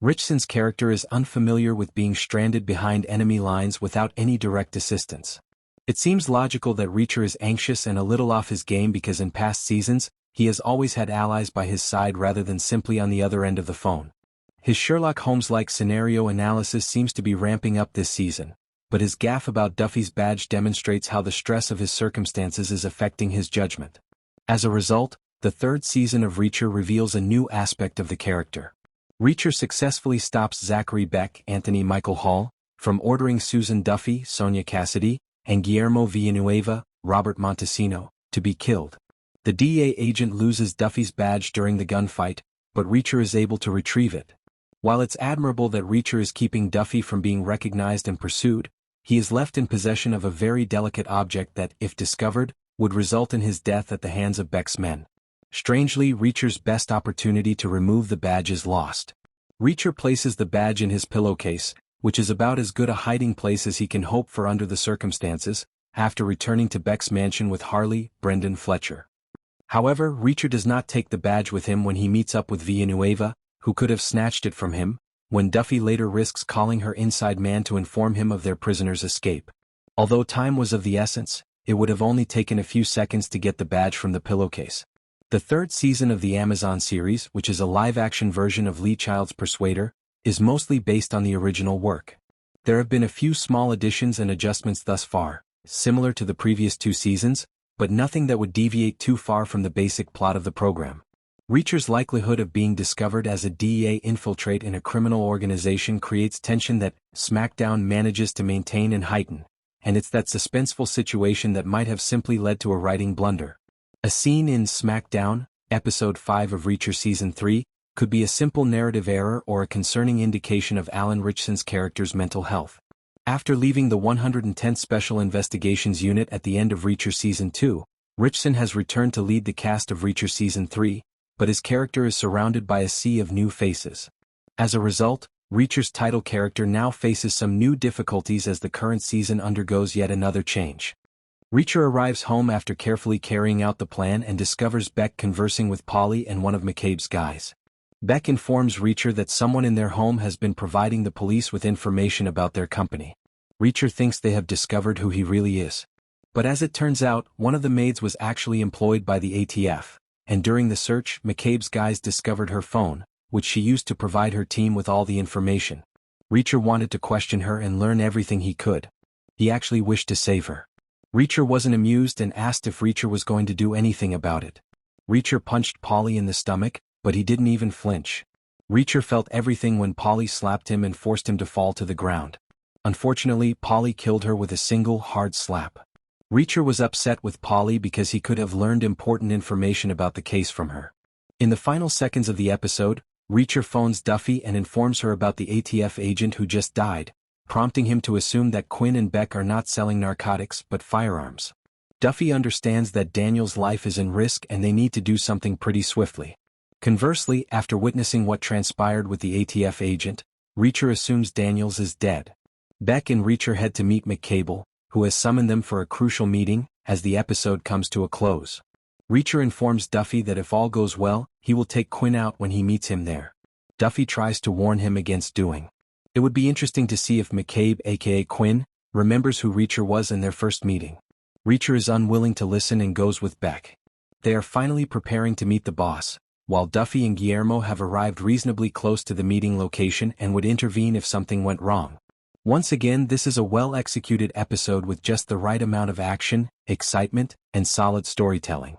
Richson's character is unfamiliar with being stranded behind enemy lines without any direct assistance. It seems logical that Reacher is anxious and a little off his game because in past seasons, he has always had allies by his side rather than simply on the other end of the phone. His Sherlock Holmes-like scenario analysis seems to be ramping up this season, but his gaffe about Duffy's badge demonstrates how the stress of his circumstances is affecting his judgment. As a result, the third season of Reacher reveals a new aspect of the character. Reacher successfully stops Zachary Beck, Anthony Michael Hall, from ordering Susan Duffy, Sonya Cassidy, and Guillermo Villanueva, Robert Montesino, to be killed. The DEA agent loses Duffy's badge during the gunfight, but Reacher is able to retrieve it. While it's admirable that Reacher is keeping Duffy from being recognized and pursued, he is left in possession of a very delicate object that, if discovered, would result in his death at the hands of Beck's men. Strangely, Reacher's best opportunity to remove the badge is lost. Reacher places the badge in his pillowcase, which is about as good a hiding place as he can hope for under the circumstances, after returning to Beck's mansion with Harley, Brendan Fletcher. However, Reacher does not take the badge with him when he meets up with Villanueva, who could have snatched it from him, when Duffy later risks calling her inside man to inform him of their prisoner's escape. Although time was of the essence, it would have only taken a few seconds to get the badge from the pillowcase. The third season of the Amazon series, which is a live-action version of Lee Child's Persuader, is mostly based on the original work. There have been a few small additions and adjustments thus far, similar to the previous two seasons, but nothing that would deviate too far from the basic plot of the program. Reacher's likelihood of being discovered as a DEA infiltrate in a criminal organization creates tension that SmackDown manages to maintain and heighten, and it's that suspenseful situation that might have simply led to a writing blunder. A scene in SmackDown, Episode 5 of Reacher Season 3, could be a simple narrative error or a concerning indication of Alan Richson's character's mental health. After leaving the 110th Special Investigations Unit at the end of Reacher Season 2, Richson has returned to lead the cast of Reacher Season 3, but his character is surrounded by a sea of new faces. As a result, Reacher's title character now faces some new difficulties as the current season undergoes yet another change. Reacher arrives home after carefully carrying out the plan and discovers Beck conversing with Polly and one of McCabe's guys. Beck informs Reacher that someone in their home has been providing the police with information about their company. Reacher thinks they have discovered who he really is. But as it turns out, one of the maids was actually employed by the ATF, and during the search, McCabe's guys discovered her phone, which she used to provide her team with all the information. Reacher wanted to question her and learn everything he could. He actually wished to save her. Reacher wasn't amused and asked if Reacher was going to do anything about it. Reacher punched Polly in the stomach, but he didn't even flinch. Reacher felt everything when Polly slapped him and forced him to fall to the ground. Unfortunately, Polly killed her with a single hard slap. Reacher was upset with Polly because he could have learned important information about the case from her. In the final seconds of the episode, Reacher phones Duffy and informs her about the ATF agent who just died, prompting him to assume that Quinn and Beck are not selling narcotics but firearms. Duffy understands that Daniel's life is in risk and they need to do something pretty swiftly. Conversely, after witnessing what transpired with the ATF agent, Reacher assumes Daniels is dead. Beck and Reacher head to meet McCabe, who has summoned them for a crucial meeting, as the episode comes to a close. Reacher informs Duffy that if all goes well, he will take Quinn out when he meets him there. Duffy tries to warn him against doing. It would be interesting to see if McCabe, aka Quinn, remembers who Reacher was in their first meeting. Reacher is unwilling to listen and goes with Beck. They are finally preparing to meet the boss, while Duffy and Guillermo have arrived reasonably close to the meeting location and would intervene if something went wrong. Once again, this is a well-executed episode with just the right amount of action, excitement, and solid storytelling.